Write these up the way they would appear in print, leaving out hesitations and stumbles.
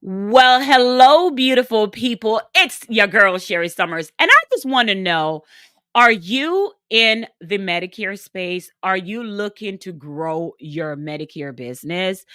Well, hello, beautiful people. It's your girl, Sherry Summers. And I just want to know, are you in the Medicare space? Are you looking to grow your Medicare business?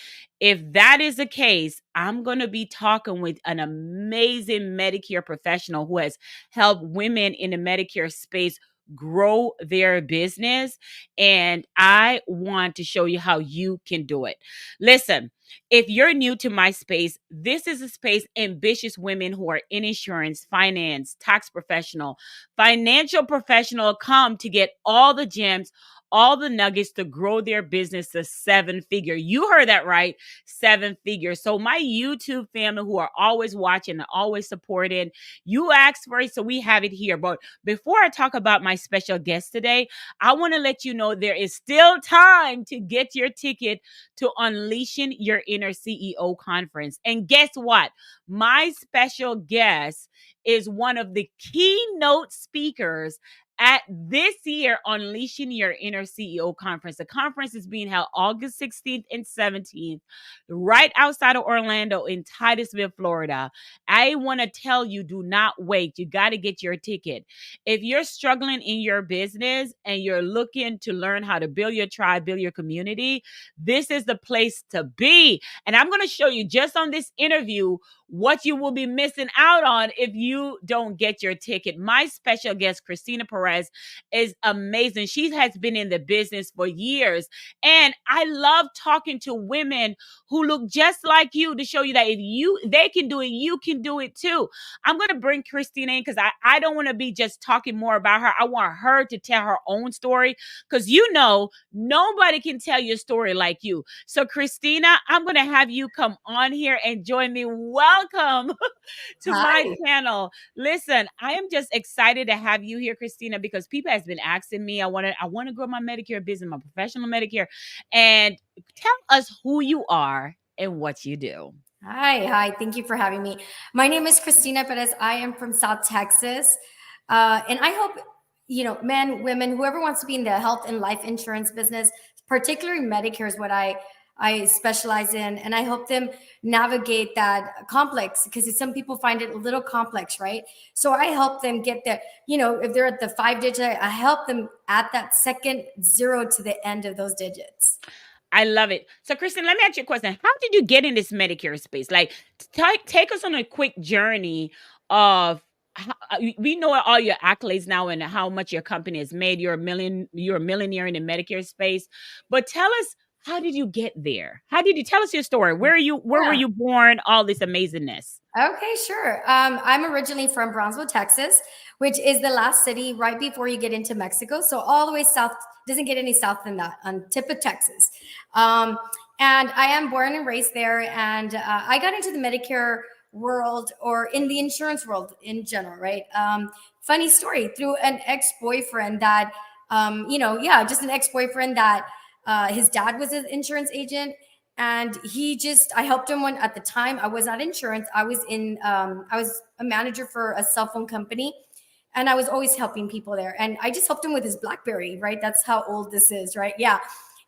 If that is the case, I'm going to be talking with an amazing Medicare professional who has helped women in the Medicare space grow their business. And I want to show you how you can do it. Listen, if you're new to my space, this is a space ambitious women who are in insurance, finance, tax professional, financial professional come to get all the gems, all the nuggets to grow their business to seven figure. You heard that right, seven figures. So my YouTube family who are always watching and always supporting, you asked for it, so we have it here. But before I talk about my special guest today, I want to let you know there is still time to get your ticket to Unleashing Your Inner CEO conference. And guess what? My special guest is one of the keynote speakers at this year Unleashing Your Inner CEO conference. The conference is being held August 16th and 17th right outside of Orlando in Titusville, Florida. I want to tell you, do not wait. You got to get your ticket. If you're struggling in your business and you're looking to learn how to build your tribe, build your community, this is the place to be. And I'm going to show you just on this interview what you will be missing out on if you don't get your ticket. My special guest, Christina Perez, is amazing. She has been in the business for years. And I love talking to women who look just like you to show you that if they can do it, you can do it too. I'm going to bring Christina in because I don't want to be just talking more about her. I want her to tell her own story because nobody can tell your story like you. So Christina, I'm going to have you come on here and join me. Welcome to my Hi. channel. Listen, I am just excited to have you here, Christina, because people has been asking me. I want to grow my Medicare business, my professional Medicare, and tell us who you are and what you do. Hi. Thank you for having me. My name is Christina Perez. I am from South Texas. And I hope, men, women, whoever wants to be in the health and life insurance business, particularly Medicare is what I specialize in. And I help them navigate that complex because some people find it a little complex, right? So I help them get there. If they're at the 5 digit, I help them add that second zero to the end of those digits. I love it. So, Kristen, let me ask you a question. How did you get in this Medicare space? Like, take us on a quick journey of we know all your accolades now and how much your company has made. You're a millionaire in the Medicare space. But tell us, how did you get there? How did you tell us your story? Where were Yeah. you born? All this amazingness. Okay, sure. I'm originally from Brownsville, Texas, which is the last city right before you get into Mexico. So all the way south, doesn't get any south than that, on tip of Texas. Um, and I am born and raised there. And I got into the Medicare world or in the insurance world in general, right? Funny story through an ex-boyfriend that, just an ex-boyfriend that his dad was an insurance agent, and I helped him when at the time I was not insurance. I was a manager for a cell phone company, and I was always helping people there, and I just helped him with his BlackBerry, right? That's how old this is, right? Yeah.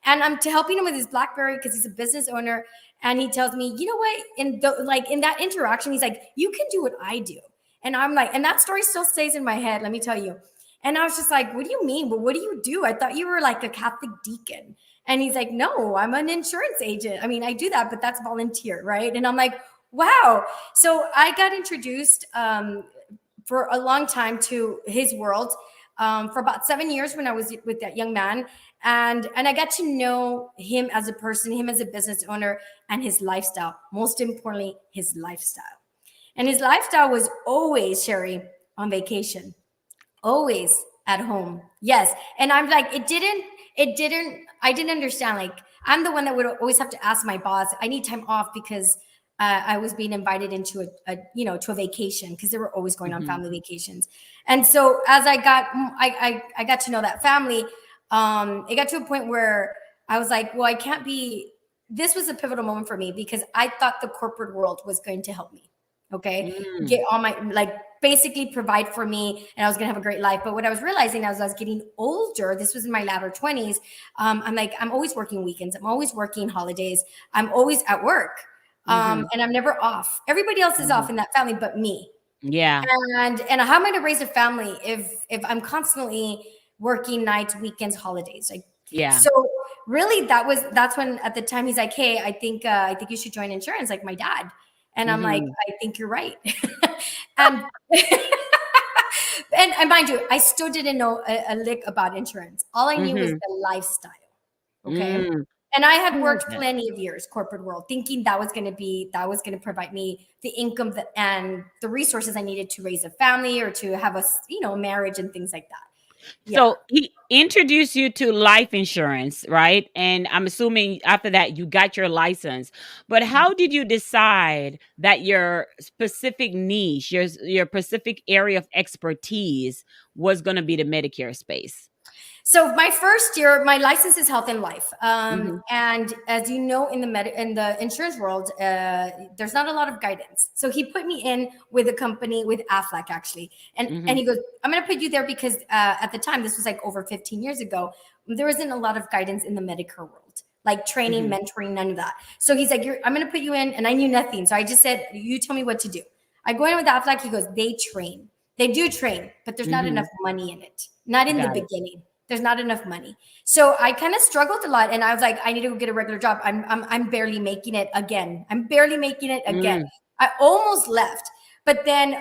And I'm to helping him with his BlackBerry because he's a business owner, and he tells me, you know what, in that interaction, he's like, you can do what I do. And I'm like, and that story still stays in my head, let me tell you. And I was just like, what do you mean? Well, what do you do? I thought you were like a Catholic deacon. And he's like, no, I'm an insurance agent. I mean, I do that, but that's volunteer, right? And I'm like, wow. So I got introduced for a long time to his world for about 7 years when I was with that young man. And I got to know him as a person, him as a business owner, and his lifestyle. Most importantly, his lifestyle. And his lifestyle was always, Sherry, on vacation, always at home. Yes. And I'm like, I didn't understand. Like, I'm the one that would always have to ask my boss, I need time off because I was being invited into to a vacation because they were always going on Mhm. family vacations. And so as I got to know that family, it got to a point where I was like, well, I can't be, this was a pivotal moment for me because I thought the corporate world was going to help me. Okay. Get Mm. all my, like, basically provide for me and I was going to have a great life. But what I was realizing as I was getting older, this was in my latter 20s. I'm like, I'm always working weekends. I'm always working holidays. I'm always at work. Mhm. And I'm never off. Everybody else is off Mhm. in that family, but me. Yeah. And how am I to raise a family if I'm constantly working nights, weekends, holidays? Like, Yeah. so really, that's when at the time he's like, "Hey, I think you should join insurance, like my dad." And I'm like, Mhm. "I think you're right." and and mind you, I still didn't know a lick about insurance. All I knew was Mhm. the lifestyle. Okay. Mm. And I had Ooh, worked yeah. plenty of years corporate world, thinking that was going to provide me the income and the resources I needed to raise a family or to have a marriage and things like that. Yeah. So he introduced you to life insurance, right? And I'm assuming after that you got your license. But how did you decide that your specific niche, your specific area of expertise was going to be the Medicare space? So my first year, my license is health and life, Mhm. and as you know, in the insurance world, there's not a lot of guidance. So he put me in with a company with Aflac actually, and Mhm. he goes, "I'm going to put you there because at the time, this was like over 15 years ago, there wasn't a lot of guidance in the Medicare world, like training, Mhm. mentoring, none of that. So he's like, I'm going to put you in, and I knew nothing, so I just said, you tell me what to do. I go in with Aflac. He goes, they train. They do train, but there's not enough Mhm. money in it. Not in the Got it. beginning. There's not enough money. So I kind of struggled a lot, and I was like, I need to go get a regular job. I'm barely making it again. I'm barely making it again. Mm. I almost left, but then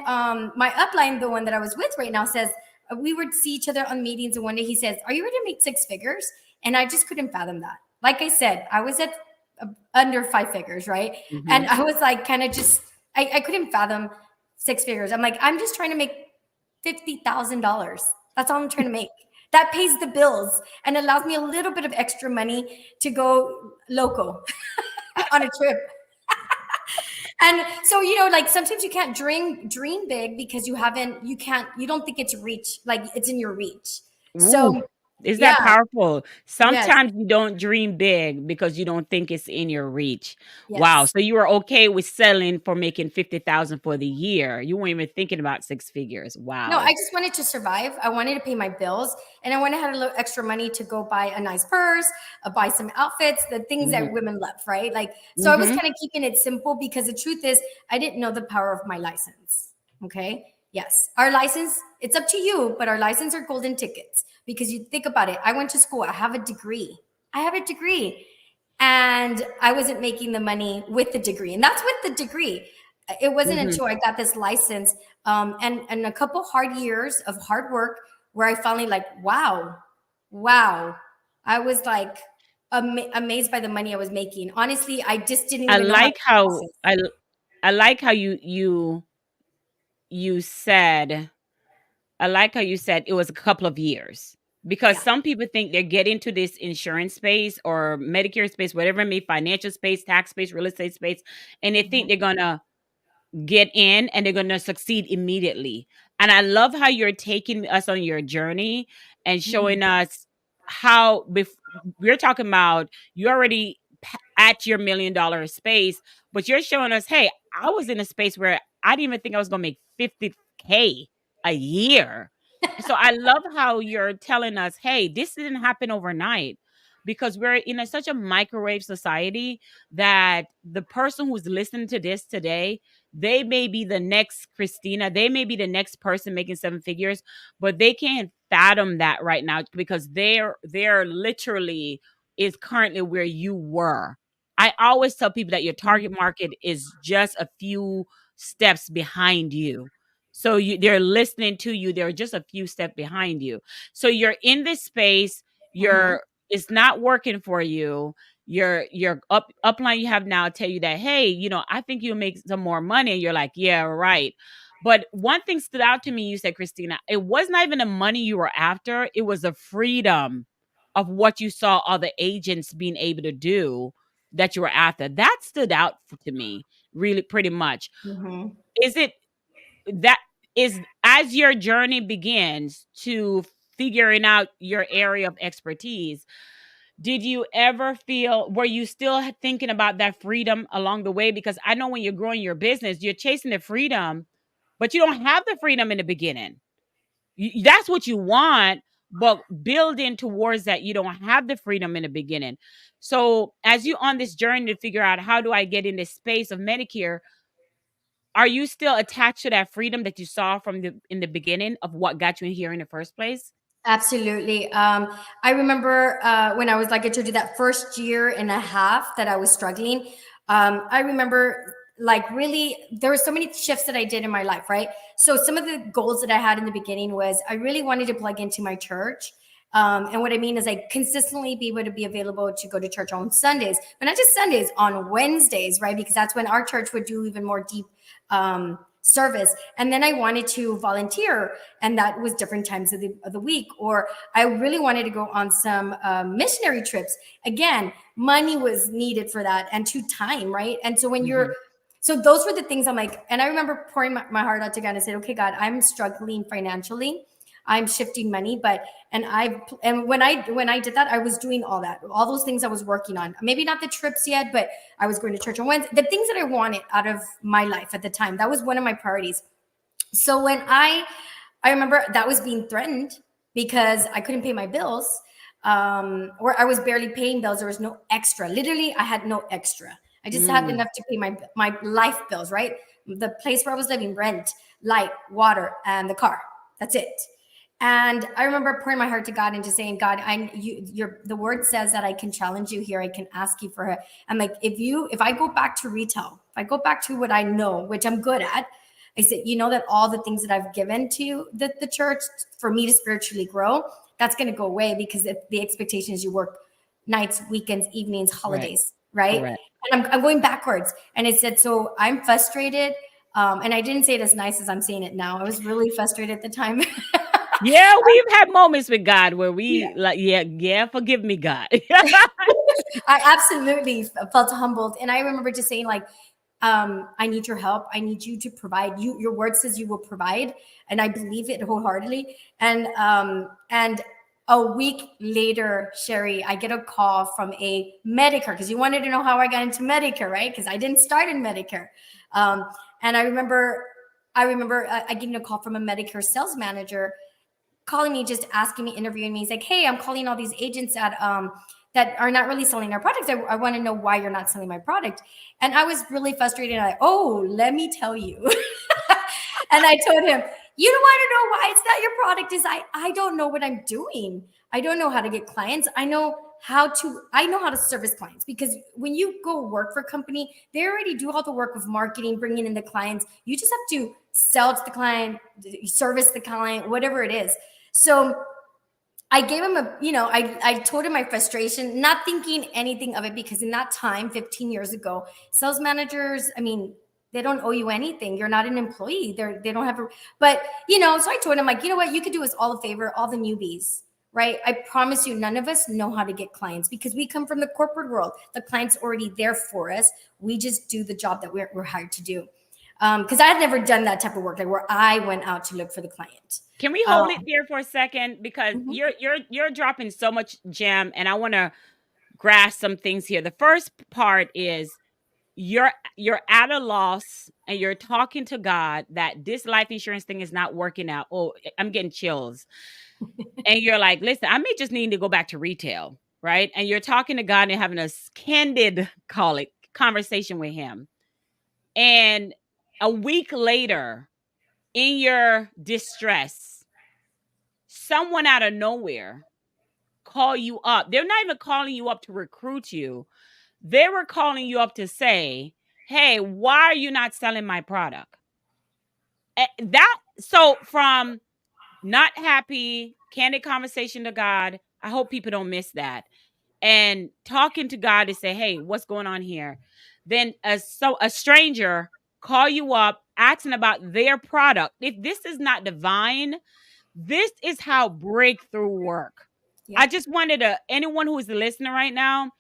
my upline, the one that I was with right now, says we would see each other on meetings, and one day he says, "Are you ready to make six figures?" And I just couldn't fathom that. Like I said, I was at under five figures, right? And Mhm. I was like, kind of just, I couldn't fathom six figures. I'm like, I'm just trying to make $50,000. That's all I'm trying to make. That pays the bills and allows me a little bit of extra money to go local on a trip. And so, like sometimes you can't dream big because you don't think it's reach, like it's in your reach. Ooh, So is that yeah, powerful? yes, Sometimes you don't dream big because you don't think it's in your reach. Wow, yes. so you were okay with selling for making 50,000 for the year. You weren't even thinking about six figures. No, I Wow. just wanted to survive. I wanted to pay my bills, and I wanted to have a little extra money to go buy a nice purse, buy some outfits, the things that Mhm. women love, right? Like, so I was Mhm. kind of keeping it simple because the truth is, I didn't know the power of my license. Okay. Yes. Our license, it's up to you, but our license are golden tickets because you think about it. I went to school, I have a degree. I have a degree. And I wasn't making the money with the degree. And that's with the degree. It wasn't Mhm. until I got this license and a couple hard years of hard work where I finally like, wow. I was like amazed by the money I was making. Honestly, I just didn't I even know how like to how process. I like how you said I like how you said it was a couple of years because Yeah. some people think they get into this insurance space or Medicare space, whatever it may, financial space, tax space, real estate space, and they think Mhm. they're gonna get in and they're gonna succeed immediately. And I love how you're taking us on your journey and Mhm. showing us how we're talking about you already at your $1 million space, but you're showing us, hey, I was in a space where I didn't even think I was gonna make 50K a year. So I love how you're telling us, hey, this didn't happen overnight because we're in such a microwave society that the person who's listening to this today, they may be the next Christina, they may be the next person making seven figures, but they can't fathom that right now because they're literally is currently where you were. I always tell people that your target market is just a few steps behind you. So they're listening to you. They're just a few steps behind you. So you're in this space. Mhm. It's not working for you. Your upline you have now tell you that, hey, I think you'll make some more money. And you're like, yeah, right. But one thing stood out to me. You said, Christina, it was not even the money you were after. It was the freedom of what you saw other agents being able to do that you were after. That stood out to me really pretty much. Mhm. Is it that is as your journey begins to figuring out your area of expertise, did you ever feel were you still thinking about that freedom along the way? Because I know when you're growing your business, you're chasing the freedom, but you don't have the freedom in the beginning. That's what you want, but building towards that, you don't have the freedom in the beginning. So as you on this journey to figure out how do I get in this space of Medicare, are you still attached to that freedom that you saw from the in the beginning of what got you in here in the first place? Absolutely. I remember when I was, like I told you, that first year and a half that I was struggling. I remember, like, really, there were so many shifts that I did in my life, right? So some of the goals that I had in the beginning was I really wanted to plug into my church. And what I mean is, I consistently be able to be available to go to church on Sundays, but not just Sundays, on Wednesdays, right? Because that's when our church would do even more deep service. And then I wanted to volunteer, and that was different times of the week. Or I really wanted to go on some missionary trips. Again, money was needed for that, and to time, right? And so when Mhm. you're, so those were the things I'm like, and I remember pouring my heart out to God and said, okay, God, I'm struggling financially. I'm shifting money, but and when I did that, I was doing all those things I was working on. Maybe not the trips yet, but I was going to church on Wednesday. The things that I wanted out of my life at the time, that was one of my priorities. So when I remember that was being threatened because I couldn't pay my bills, or I was barely paying bills. There was no extra. Literally, I had no extra. I just had Mm. enough to pay my life bills, right? The place where I was living, rent, light, water, and the car. That's it. And I remember pouring my heart to God and just saying, God, the word says that I can challenge you here. I can ask you for it. I'm like, if I go back to retail, if I go back to what I know, which I'm good at, I said, you know, that all the things that I've given to the church for me to spiritually grow, that's going to go away, because the expectation is you work nights, weekends, evenings, Right. holidays, right? Correct. And I'm going backwards. And it said, so I'm frustrated. And I didn't say it as nice as I'm saying it now. I was really frustrated at the time. Yeah, we've had moments with God where Yeah. we like, yeah, yeah, forgive me, God. I absolutely felt humbled. And I remember just saying, like, I need your help. I need you to provide. Your word says you will provide, and I believe it wholeheartedly. And a week later, Sherry, I get a call from a Medicare, because you wanted to know how I got into Medicare, right? Because I didn't start in Medicare. And I getting a call from a Medicare sales manager, calling me, just asking me, interviewing me. He's like, hey, I'm calling all these agents that are not really selling our products. I want to know why you're not selling my product. And I was really frustrated. And let me tell you. And I told him, you don't want to know why it's not your product. Is I don't know what I'm doing. I don't know how to get clients. I know how to service clients, because when you go work for a company, they already do all the work of marketing, bringing in the clients. You just have to sell to the client, service the client, whatever it is. So I gave him I told him my frustration, not thinking anything of it, because in that time, 15 years ago, sales managers, I mean, they don't owe you anything. You're not an employee. They don't have but so I told him, like, you know what, you could do us all a favor, all the newbies, right? I promise you, none of us know how to get clients, because we come from the corporate world. The client's already there for us. We just do the job that we're hired to do. Because I had never done that type of work, like where I went out to look for the client. Can we Um, hold it there for a second? Because mhm. you're dropping so much gem, and I want to grasp some things here. The first part is you're at a loss and you're talking to God that this life insurance thing is not working out. Oh, I'm getting chills. And you're like, listen, I may just need to go back to retail, right? And you're talking to God and having a candid, call it, conversation with him. And a week later, in your distress, someone out of nowhere call you up. They're not even calling you up to recruit you. They were calling you up to say, hey, why are you not selling my product? That so from not happy, candid conversation to God. I hope people don't miss that. And talking to God to say, hey, what's going on here? Then a stranger call you up asking about their product. If this is not divine, this is how breakthrough work. Yeah. I just wanted to anyone who is listening right now,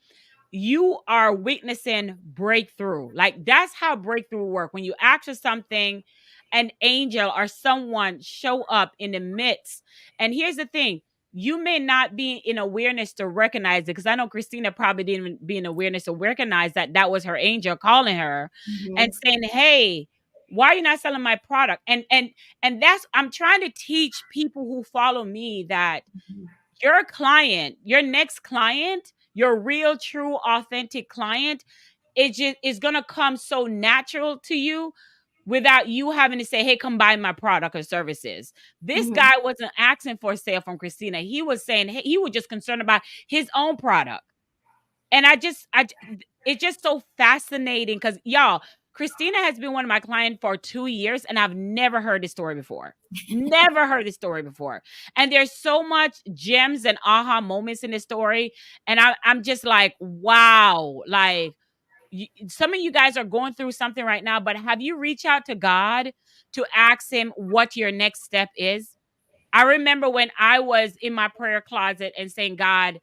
you are witnessing breakthrough. Like that's how breakthrough work. When you ask for something, an angel or someone show up in the midst. And here's the thing, you may not be in awareness to recognize it, because I know Christina probably didn't even be in awareness to recognize that that was her angel calling her and Mhm. saying, hey, Why are you not selling my product? And that's, I'm trying to teach people who follow me that your client, your next client, your real, true, authentic client, it just is gonna come so natural to you without you having to say, "Hey, come buy my product or services." This Mhm. guy wasn't asking for a sale from Christina. He was saying, hey, he was just concerned about his own product. And it's just so fascinating because y'all, Christina has been one of my clients for 2 years, and I've never heard this story before. Never heard this story before. And there's so much gems and aha moments in this story. And I'm just like, wow, like some of you guys are going through something right now, but have you reached out to God to ask him what your next step is? I remember when I was in my prayer closet and saying, God,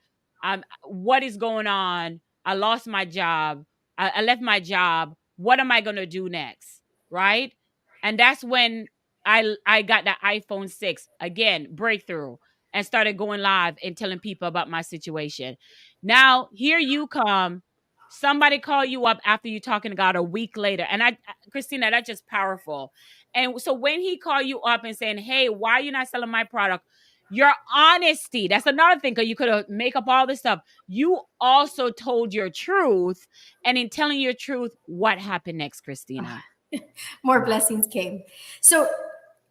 what is going on? I lost my job. I left my job. What am I going to do next? Right. And that's when I got that iPhone 6 again, breakthrough, and started going live and telling people about my situation. Now, here you come. Somebody call you up after you talking to God a week later. And Christina, that's just powerful. And so when he called you up and saying, "Hey, why are you not selling my product?" Your honesty, that's another thing, because you could have make up all this stuff. You also told your truth. And in telling your truth, what happened next, Christina? More blessings came. So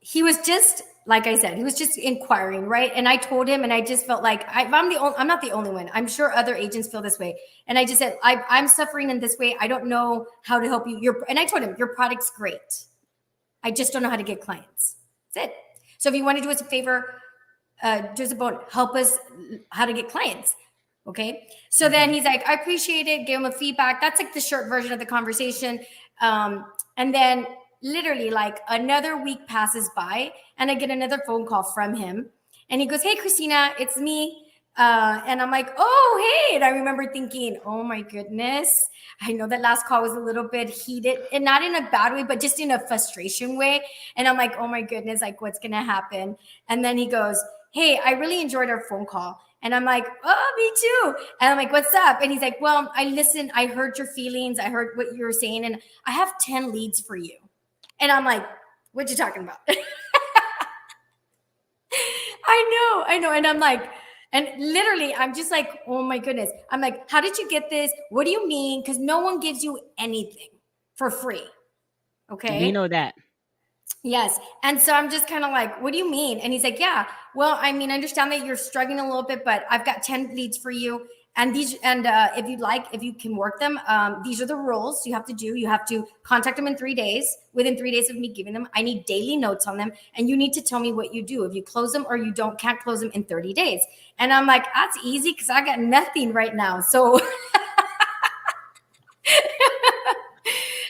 he was just, like I said, he was just inquiring, right? And I told him, and I just felt like I'm not the only one. I'm sure other agents feel this way. And I just said, I'm suffering in this way. I don't know how to help you. And I told him, your product's great. I just don't know how to get clients. That's it. So if you want to do us a favor, just about help us how to get clients. Okay. So then he's like, I appreciate it. Give him a feedback. That's like the short version of the conversation. And then literally like another week passes by and I get another phone call from him. And he goes, "Hey, Christina, it's me." And I'm like, "Oh, hey." And I remember thinking, oh my goodness. I know that last call was a little bit heated, and not in a bad way, but just in a frustration way. And I'm like, oh my goodness, like what's going to happen? And then he goes, "Hey, I really enjoyed our phone call." And I'm like, "Oh, me too." And I'm like, "What's up?" And he's like, "Well, I listened. I heard your feelings. I heard what you were saying. And I have 10 leads for you." And I'm like, "What you talking about?" I know. And I'm like, and literally, I'm just like, oh my goodness. I'm like, "How did you get this? What do you mean?" Because no one gives you anything for free. We Okay. know that. Yes. And so I'm just kind of like, "What do you mean?" And he's like, "Yeah, well, I mean, I understand that you're struggling a little bit, but I've got 10 leads for you. And if you'd like, if you can work them, these are the rules you have to do. You have to contact them in 3 days. Within 3 days of me giving them, I need daily notes on them. And you need to tell me what you do. If you close them or you can't close them in 30 days. And I'm like, "That's easy because I got nothing right now." So and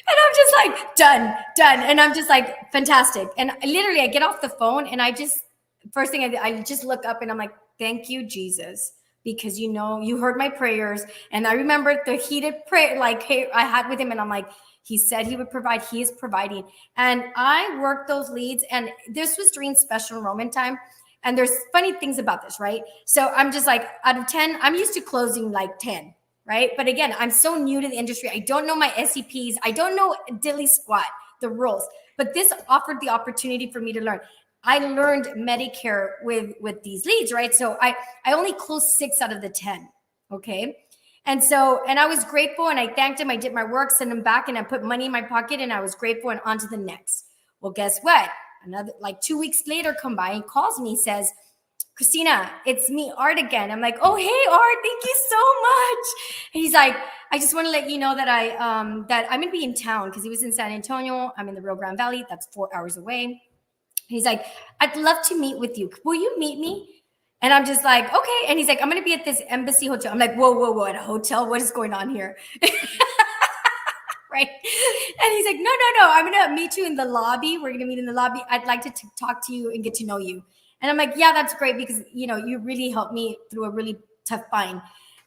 I'm just like, done. And I'm just like, fantastic. And literally, I get off the phone and first thing I just look up and I'm like, "Thank you, Jesus." Because you heard my prayers. And I remember the heated prayer, like, hey, I had with him. And I'm like, he said he would provide, he is providing. And I worked those leads. And this was during special enrollment time. And there's funny things about this, right? So I'm just like, out of 10, I'm used to closing like 10. Right. But again, I'm so new to the industry. I don't know my SCPs. I don't know dilly squat, the rules. But this offered the opportunity for me to learn. I learned Medicare with these leads, right? So I only closed 6 out of the 10. Okay. And I was grateful and I thanked him. I did my work, sent him back, and I put money in my pocket and I was grateful, and on to the next. Well, guess what? Another like 2 weeks later come by and calls me, says, "Christina, it's me, Art, again." I'm like, "Oh, hey, Art, thank you so much." And he's like, "I just want to let you know that that I'm gonna be in town," because he was in San Antonio. I'm in the Rio Grande Valley. That's 4 hours away. He's like, "I'd love to meet with you. Will you meet me?" And I'm just like, "Okay." And he's like, "I'm gonna be at this embassy hotel." I'm like, whoa, at a hotel? What is going on here? Right? And he's like, no, I'm gonna meet you in the lobby. We're gonna meet in the lobby. I'd like to talk to you and get to know you. And I'm like, "Yeah, that's great, because you really helped me through a really tough bind."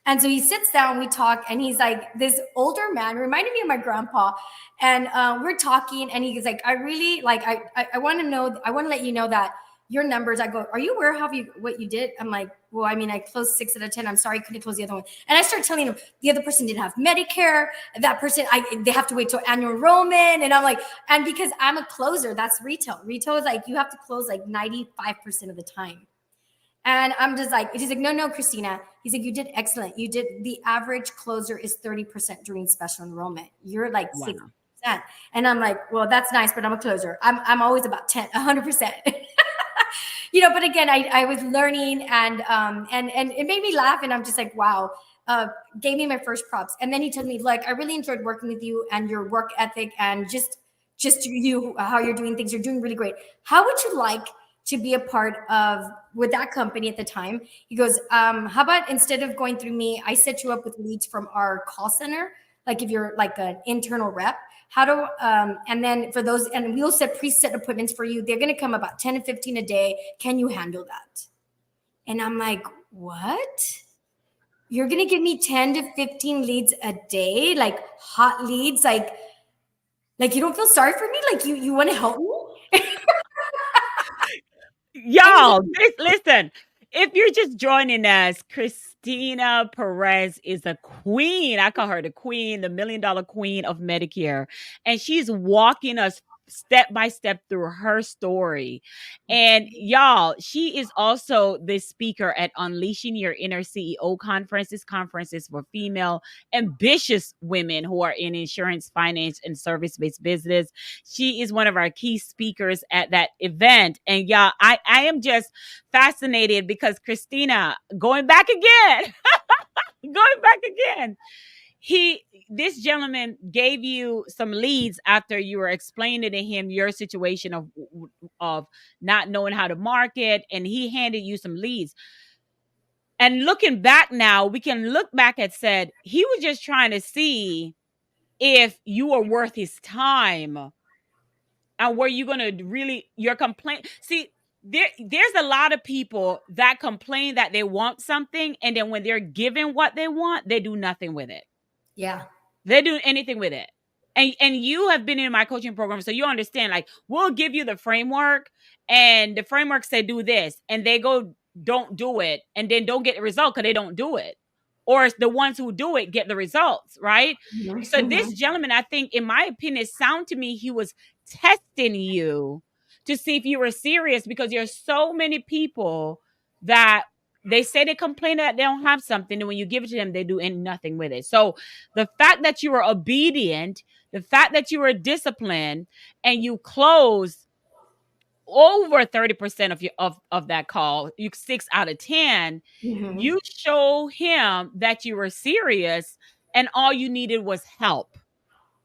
And so he sits down, we talk, and he's like this older man, reminded me of my grandpa. And we're talking, and he's like, "I really like, I want to let you know that your numbers. I go, are you aware of what you did? I'm like, well, I mean, I closed 6 out of 10. I'm sorry, I couldn't close the other one. And I start telling him the other person didn't have Medicare. That person, they have to wait till annual enrollment. And I'm like, and because I'm a closer, that's retail. Retail is like, you have to close like 95% of the time. And I'm just like, he's like, no, Christina. He's like, you did excellent. You did, the average closer is 30% during special enrollment. You're like Wow. 60%. And I'm like, well, that's nice, but I'm a closer. I'm always about 100%. But again, I was learning and it made me laugh. And I'm just like, wow, gave me my first props. And then he told me, like, I really enjoyed working with you and your work ethic and just you, how you're doing things. You're doing really great. How would you like to be a part of with that company at the time? He goes, how about instead of going through me, I set you up with leads from our call center. Like if you're like an internal rep, and then for those, and we'll set preset appointments for you. They're going to come about 10 to 15 a day. Can you handle that? And I'm like, what? You're going to give me 10 to 15 leads a day? Like hot leads? Like you don't feel sorry for me? Like you want to help me? Y'all, listen. If you're just joining us, Christina Perez is a queen. I call her the queen, the $1 million queen of Medicare. And she's walking us step by step through her story. And y'all, she is also the speaker at Unleashing Your Inner CEO conference. This conference is for female ambitious women who are in insurance, finance, and service-based business. She is one of our key speakers at that event. And y'all, I am just fascinated because Christina, going back again, this gentleman gave you some leads after you were explaining to him your situation of not knowing how to market, and he handed you some leads. And looking back now, we can look back and said he was just trying to see if you were worth his time, and were you going to really your complaint. See, there's a lot of people that complain that they want something, and then when they're given what they want, they do nothing with it. Yeah. They do anything with it. And you have been in my coaching program, so you understand, like, we'll give you the framework, and the framework say do this, and they go don't do it, and then don't get the result because they don't do it. Or it's the ones who do it get the results, right? Mm-hmm. So this gentleman, I think, in my opinion, sound to me, he was testing you to see if you were serious, because there's so many people that they say they complain that they don't have something, and when you give it to them, they do nothing with it. So the fact that you were obedient, the fact that you were disciplined, and you closed over 30% of that call, you 6 out of 10, Mm-hmm. you show him that you were serious, and all you needed was help.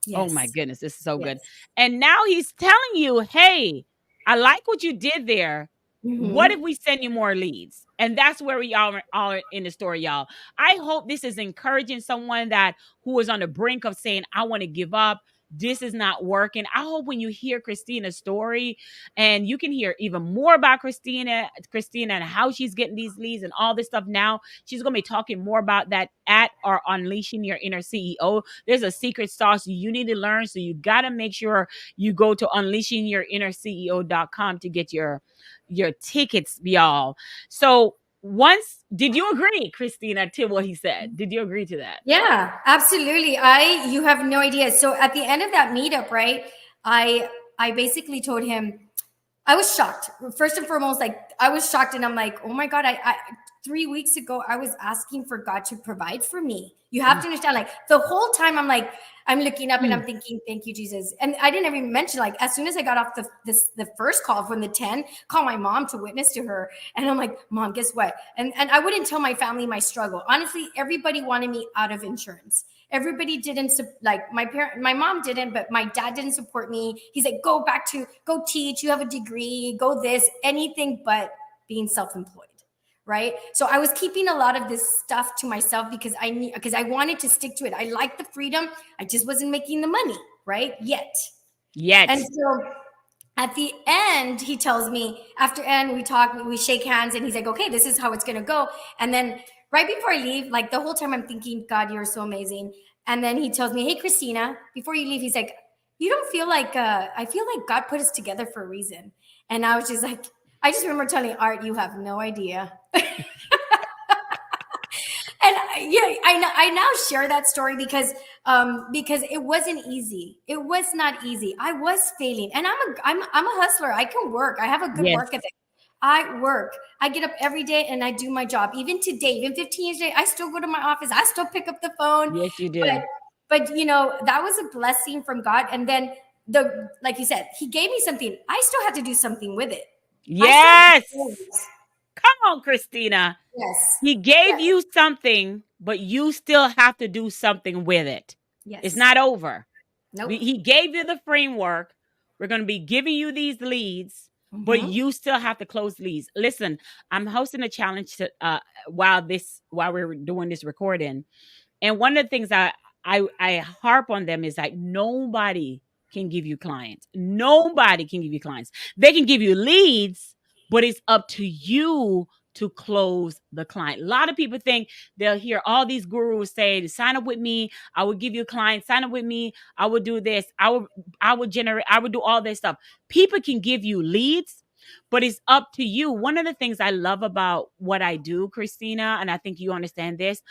Yes. Oh my goodness, this is so good. And now he's telling you, hey, I like what you did there. Mm-hmm. What if we send you more leads? And that's where we are in the story, y'all. I hope this is encouraging someone who is on the brink of saying, I want to give up. This is not working. I hope when you hear Christina's story, and you can hear even more about Christina and how she's getting these leads and all this stuff. Now she's going to be talking more about that at our Unleashing Your Inner CEO. There's a secret sauce you need to learn. So you got to make sure you go to unleashingyourinnerceo.com to get your tickets, y'all. So did you agree, Christina, to what he said? Did you agree to that? Yeah, absolutely. You have no idea. So at the end of that meetup, right, I basically told him, I was shocked. First and foremost, like, I was shocked, and I'm like, oh my God, I 3 weeks ago, I was asking for God to provide for me. You have to understand, like, the whole time I'm like, I'm looking up and I'm thinking, thank you, Jesus. And I didn't even mention, like, as soon as I got off the first call from the 10, call my mom to witness to her. And I'm like, Mom, guess what? And I wouldn't tell my family my struggle. Honestly, everybody wanted me out of insurance. Everybody didn't, like, my mom didn't, but my dad didn't support me. He's like, go teach, you have a degree, go this, anything but being self-employed. Right. So I was keeping a lot of this stuff to myself because I wanted to stick to it. I liked the freedom. I just wasn't making the money. Right. Yet. And so at the end, he tells me, and we talk, we shake hands, and he's like, okay, this is how it's going to go. And then right before I leave, like, the whole time I'm thinking, God, you're so amazing. And then he tells me, hey, Christina, before you leave, he's like, you don't feel like, I feel like God put us together for a reason. And I was just like, I just remember telling Art, you have no idea. And yeah, I now share that story because it wasn't easy. It was not easy. I was failing, and I'm a hustler. I can work. I have a good Yes. work ethic. I work. I get up every day and I do my job. Even today, even 15 years today, I still go to my office. I still pick up the phone. Yes, you But do. but you know, that was a blessing from God. And then the like you said, He gave me something. I still had to do something with it. I still had to Yes. choose. Come on, Christina. Yes. He gave Yes. you something, but you still have to do something with it. It's Yes. not over. Nope. He gave you the framework. We're going to be giving you these leads, but Mm-hmm. you still have to close leads. Listen, I'm hosting a challenge to while we're doing this recording. And one of the things I harp on them is like nobody can give you clients. Nobody can give you clients. They can give you leads, but it's up to you to close the client. A lot of people think they'll hear all these gurus say, sign up with me, I will give you a client, sign up with me, I will do this, I would generate, I would do all this stuff. People can give you leads, but it's up to you. One of the things I love about what I do, Christina, and I think you understand this,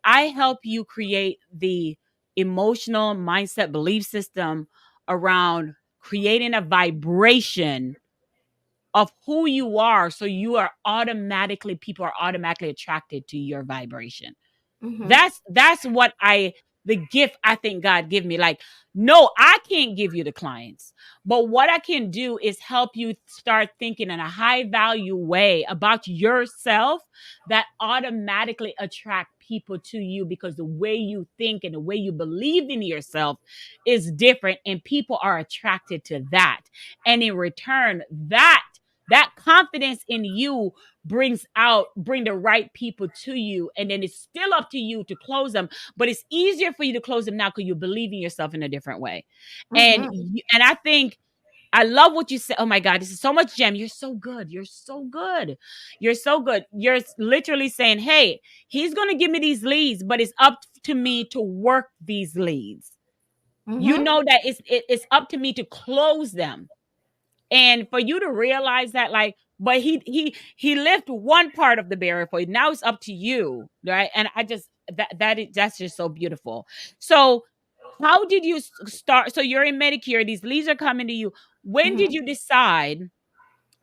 I help you create the emotional mindset belief system around creating a vibration of who you are. So you are automatically, people are automatically attracted to your vibration. Mm-hmm. That's what the gift I think God give me. Like, no, I can't give you the clients, but what I can do is help you start thinking in a high value way about yourself that automatically attract people to you because the way you think and the way you believe in yourself is different and people are attracted to that. And in return, that confidence in you bring the right people to you, and then it's still up to you to close them, but it's easier for you to close them now because you believe in yourself in a different way. And Mm-hmm. and I think I love what you said. Oh my God, this is so much gem. You're so good. You're so good. You're so good. You're literally saying, hey, he's going to give me these leads, but it's up to me to work these leads. You Mm-hmm. know that it's up to me to close them. And for you to realize that, like, but he lifted one part of the barrier for you. Now it's up to you, right? And I just that's just so beautiful. So how did you start? So you're in Medicare, these leads are coming to you. When did Mm-hmm. you decide,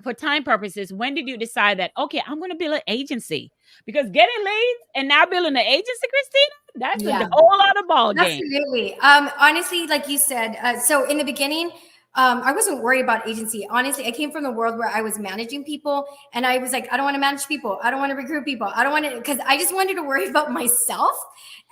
for time purposes, when did you decide that, okay, I'm going to build an agency? Because getting leads and now building an agency, Christina, that's a Yeah. whole other ball game. Absolutely. Honestly, like you said, so in the beginning, I wasn't worried about agency. Honestly, I came from the world where I was managing people, and I was like, I don't want to manage people. I don't want to recruit people. I don't want to, because I just wanted to worry about myself,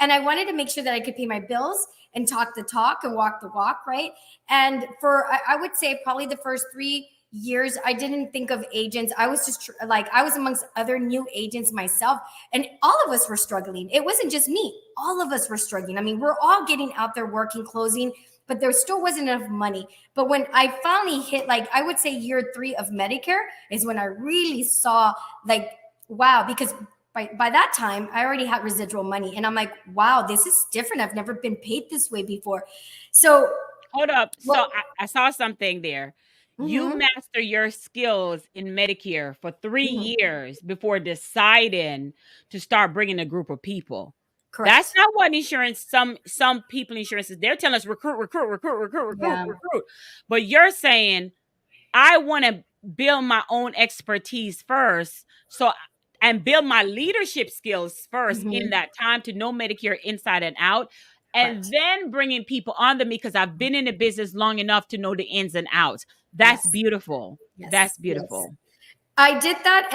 and I wanted to make sure that I could pay my bills and talk the talk and walk the walk, right? And for I would say probably the first 3 years, I didn't think of agents. I was just like I was amongst other new agents myself, and all of us were struggling. It wasn't just me. All of us were struggling. I mean, we're all getting out there working, closing, but there still wasn't enough money. But when I finally hit, like, I would say year 3 of Medicare is when I really saw, like, wow, because by that time I already had residual money, and I'm like, wow, this is different. I've never been paid this way before. So, Hold up. So well, I saw something there. You mm-hmm, master your skills in Medicare for 3 mm-hmm, years before deciding to start bringing a group of people. That's correct. not what insurance, some people insurances, they're telling us recruit, recruit, recruit, recruit, recruit, Yeah. recruit. But you're saying I want to build my own expertise first. So and build my leadership skills first in Mm-hmm, that time to know Medicare inside and out. And correct. then bringing people under me because I've been in the business long enough to know the ins and outs. That's Yes. beautiful. That's Yes. Yes. beautiful. I did that,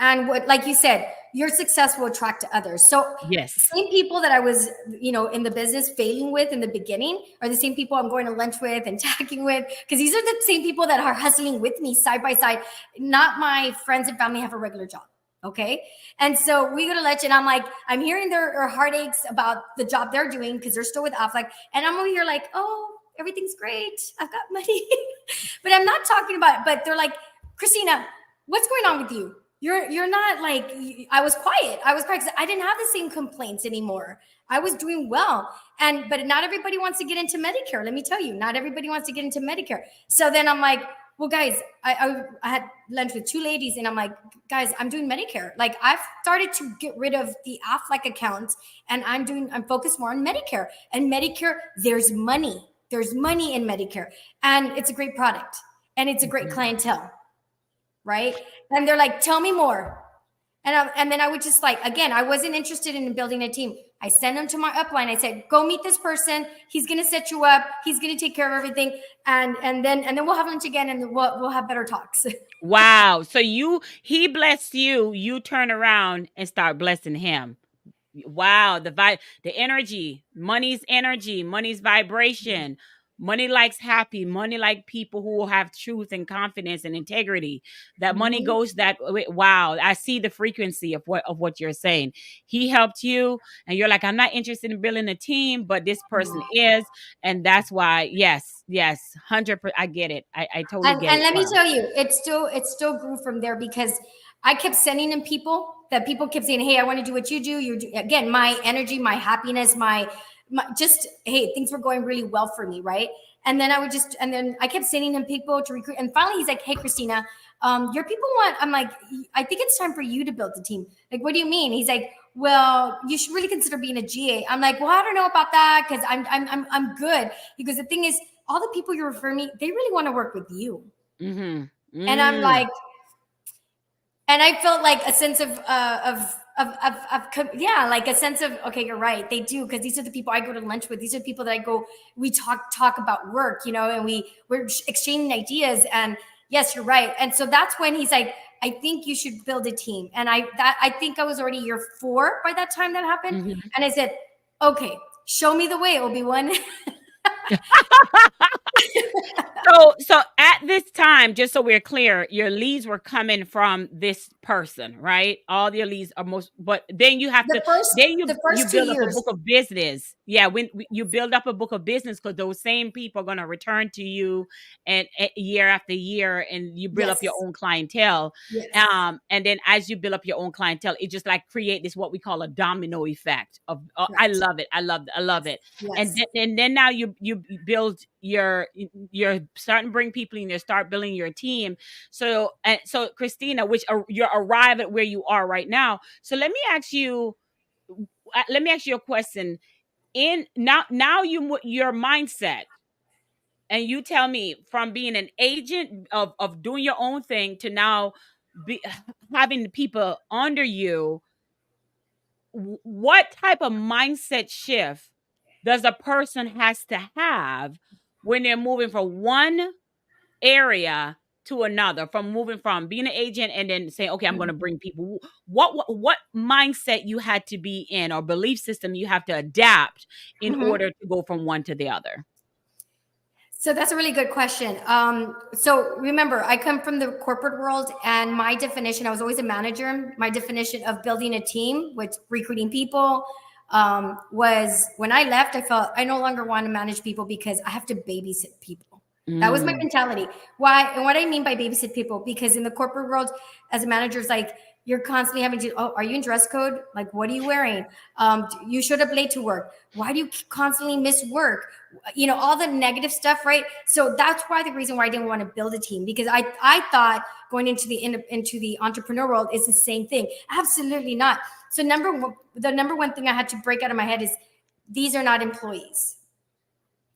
and what, like you said, your success will attract to others. So Yes. same people that I was, in the business failing with in the beginning are the same people I'm going to lunch with and talking with, because these are the same people that are hustling with me side by side. Not my friends and family have a regular job. Okay. And so we go to lunch, and I'm like, I'm hearing their heartaches about the job they're doing because they're still with Affleck. And I'm over here like, oh, everything's great. I've got money. But I'm not talking about it. But they're like, Christina, what's going on with you? You're not like, I was quiet. I was quiet because I didn't have the same complaints anymore. I was doing well. But not everybody wants to get into Medicare. Let me tell you, not everybody wants to get into Medicare. So then I'm like, well, guys, I had lunch with two ladies, and I'm like, guys, I'm doing Medicare. Like, I've started to get rid of the Aflac accounts, and I'm focused more on Medicare. And Medicare, there's money. There's money in Medicare, and it's a great product, and it's a great clientele, right? And they're like, tell me more. And then I would just like, again, I wasn't interested in building a team. I sent them to my upline. I said, go meet this person. He's going to set you up. He's going to take care of everything. And then we'll have lunch again, and we'll have better talks. Wow. So he blessed you, you turn around and start blessing him. Wow, the energy, money's vibration. Money likes happy, money like people who have truth and confidence and integrity. That money goes that way. Wow, I see the frequency of what you're saying. He helped you, and you're like, I'm not interested in building a team, but this person is, and that's why. Yes, 100%. I get it. I totally get And it. let me Wow. tell you, it still grew from there, because I kept sending them people that people kept saying, hey, I want to do what you do. Again, my energy, my happiness, my just, hey, things were going really well for me, right? And then I kept sending him people to recruit. And finally he's like, hey, Christina, your people want, I'm like, I think it's time for you to build the team. Like, what do you mean? He's like, well, you should really consider being a GA. I'm like, well, I don't know about that, because I'm good. Because the thing is, all the people you refer me, they really want to work with you. Mm-hmm. And I'm like, and I felt like a sense of yeah, like a sense of, okay, you're right, they do, because these are the people I go to lunch with. These are the people that we talk about work, and we're exchanging ideas. And yes, you're right. And so that's when he's like, I think you should build a team. And I think I was already year 4 by that time that happened. And I said, okay, show me the way, Obi-Wan. So at this time, just so we're clear, your leads were coming from this person, right? All your leads are but then you have the first you 2 build up a years. book of business. Yeah, when you build up a book of business, because those same people are going to return to you and year after year, and you build up your own clientele. Yes. And then as you build up your own clientele, it just like create this what we call a domino effect of. I Correct. love it. I love it. Yes. And then now you build you're starting to bring people in, you start building your team. So Christina, which you're arrive at where you are right now. So let me ask you a question. In now your mindset, and you tell me, from being an agent of doing your own thing to now having people under you, what type of mindset shift does a person has to have when they're moving from one area to another, from moving from being an agent and then saying, okay, I'm going to bring people? What mindset you had to be in, or belief system you have to adapt in order to go from one to the other? So that's a really good question. So remember, I come from the corporate world, and my definition, I was always a manager. My definition of building a team, which recruiting people, was when I left, I felt I no longer want to manage people because I have to babysit people. That was my mentality. Why? And what I mean by babysit people, because in the corporate world, as a manager, it's like you're constantly having to, oh, are you in dress code? Like, what are you wearing? You showed up late to work. Why do you constantly miss work? All the negative stuff, right? So that's why the reason why I didn't want to build a team, because I thought going into the entrepreneur world is the same thing. Absolutely not. So the number one thing I had to break out of my head is, these are not employees.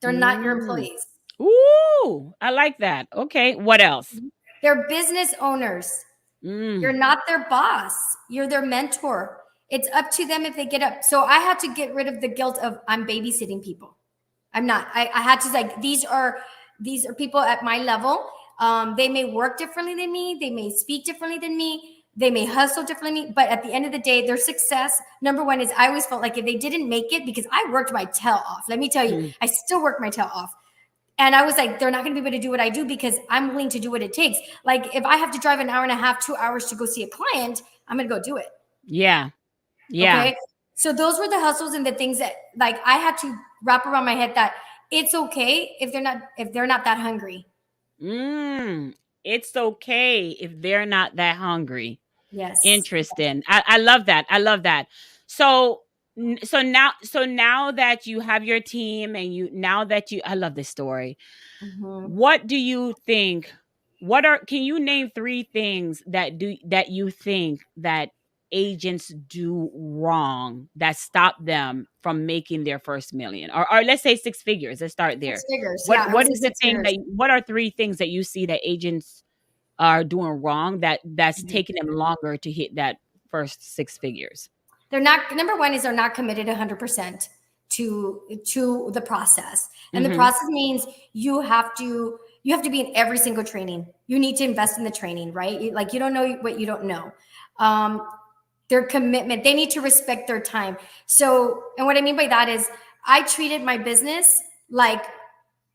They're not your employees. Ooh, I like that. Okay, what else? They're business owners. You're not their boss. You're their mentor. It's up to them if they get up. So I had to get rid of the guilt of, I'm babysitting people. I'm not. I had to, like, these are people at my level. They may work differently than me. They may speak differently than me. They may hustle differently than me. But at the end of the day, their success, number one, is I always felt like if they didn't make it, because I worked my tail off. Let me tell you, I still work my tail off. And I was like, they're not going to be able to do what I do, because I'm willing to do what it takes. Like, if I have to drive an hour and a half, 2 hours to go see a client, I'm going to go do it. Yeah. Okay. So those were the hustles and the things that, like, I had to wrap around my head, that it's okay if they're not that hungry. It's okay if they're not that hungry. Yes. Interesting. I love that. I love that. So now that you have your team, and I love this story. What do you think Can you name three things that you think that agents do wrong that stop them from making their first million? Or let's say six figures. Let's start there. 6 figures. Yeah, I would What say is the six thing figures. what are three things that you see that agents are doing wrong that's Mhm. taking them longer to hit that first six figures? They're not, number one is they're not committed 100% to the process. And the Mhm. process means you have to be in every single training. You need to invest in the training, right? Like, you don't know what you don't know. Um, their commitment, they need to respect their time. So, and what I mean by that is I treated my business like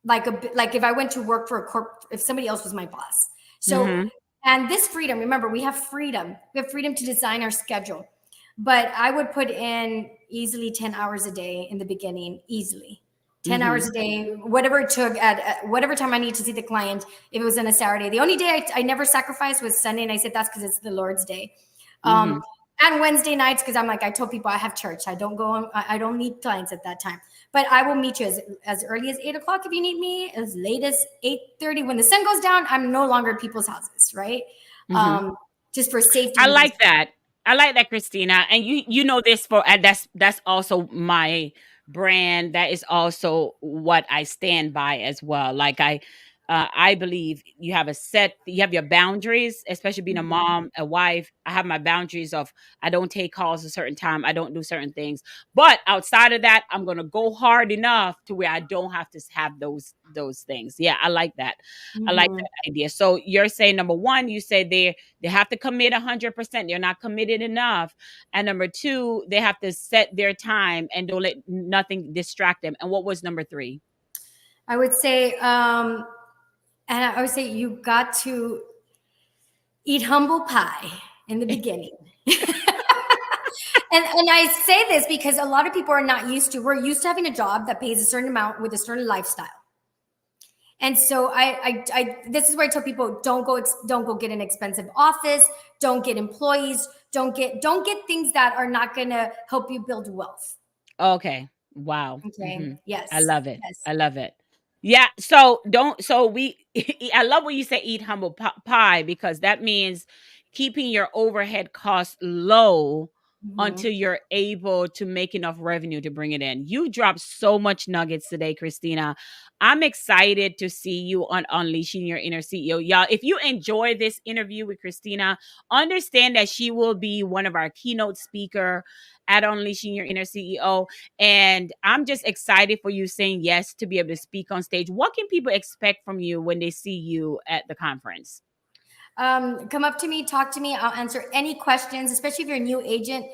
if I went to work for a corp, if somebody else was my boss. So, Mhm. and this freedom, remember, we have freedom. We have freedom to design our schedule. But I would put in easily 10 hours a day in the beginning, easily. 10 hours Mhm. a day, whatever it took at whatever time I need to see the client, if it was on a Saturday. The only day I never sacrificed was Sunday. And I said, that's because it's the Lord's day. Um, Mhm. and Wednesday nights, because I'm like, I told people I have church. I don't go on, I don't meet clients at that time. But I will meet you as early as 8 o'clock if you need me, as late as 8:30. When the sun goes down, I'm no longer at people's houses, right? Mhm. Um, just for safety I reasons. like that. I like that, Christina. And you know this for and that's also my brand. That is also what I stand by as well. Like I believe you have your boundaries, especially being a Mhm. mom, a wife. I have my boundaries of I don't take calls a certain time, I don't do certain things. But outside of that, I'm gonna go hard enough to where I don't have to have those things. Yeah, I like that. I like Mhm. that idea. So you're saying number one, you say they have to commit 100%. They're not committed enough. And number two, they have to set their time and don't let nothing distract them. And what was number three? I would say, and I would say you got to eat humble pie in the beginning. And I say this because a lot of people are not used to, we're used to having a job that pays a certain amount with a certain lifestyle. And so this is where I tell people don't go get an expensive office, don't get employees, don't get things that are not going to help you build wealth. Okay. Wow. Okay. Mhm. I Yes. love it. Yes. I love it. Yeah. So don't. So we. I love when you say eat humble pie because that means keeping your overhead costs low Mhm. until you're able to make enough revenue to bring it in. You dropped so much nuggets today, Christina. I'm excited to see you on Unleashing Your Inner CEO. Y'all, if you enjoy this interview with Christina, understand that she will be one of our keynote speaker at Unleashing Your Inner CEO. And I'm just excited for you saying yes to be able to speak on stage. What can people expect from you when they see you at the conference? Come up to me, talk to me. I'll answer any questions, especially if you're a new agent.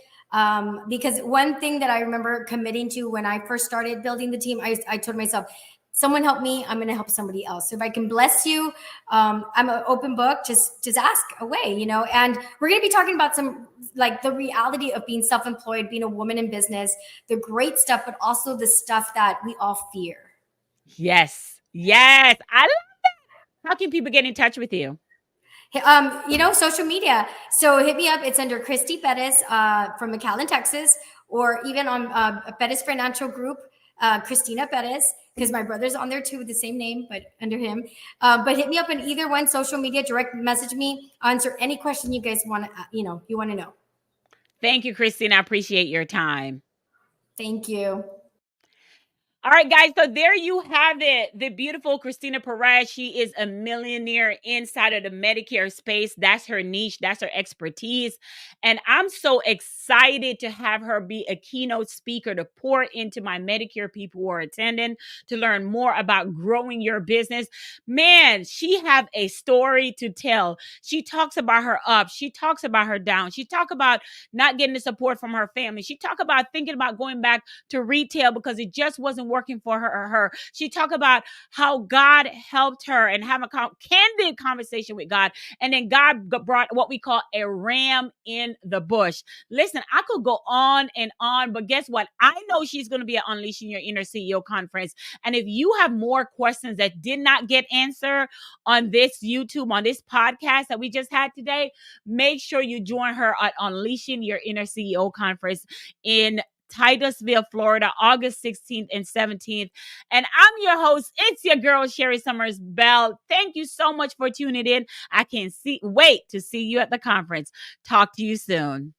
Because one thing that I remember committing to when I first started building the team, I told myself, someone help me, I'm going to help somebody else. So if I can bless you, I'm an open book. Just ask away. And we're going to be talking about some, like, the reality of being self-employed, being a woman in business, the great stuff, but also the stuff that we all fear. Yes. Yes. How can people get in touch with you? Social media. So hit me up. It's under Christy Perez from McAllen, Texas, or even on Perez Financial Group, Christina Perez, because my brother's on there too with the same name, but under him. But hit me up in either one, social media, direct message me. I'll answer any question you guys want to, you want to know. Thank you, Christine. I appreciate your time. Thank you. All right, guys. So there you have it. The beautiful Christina Perez. She is a millionaire inside of the Medicare space. That's her niche. That's her expertise. And I'm so excited to have her be a keynote speaker to pour into my Medicare people who are attending to learn more about growing your business. Man, she have a story to tell. She talks about her ups. She talks about her downs. She talk about not getting the support from her family. She talk about thinking about going back to retail because it just wasn't working for her. She talked about how God helped her and have a candid conversation with God. And then God brought what we call a ram in the bush. Listen, I could go on and on, but guess what? I know she's going to be at Unleashing Your Inner CEO conference. And if you have more questions that did not get answered on this YouTube, on this podcast that we just had today, make sure you join her at Unleashing Your Inner CEO conference in Titusville, Florida, August 16th and 17th. And I'm your host. It's your girl, Sherry Summers Bell. Thank you so much for tuning in. I can't wait to see you at the conference. Talk to you soon.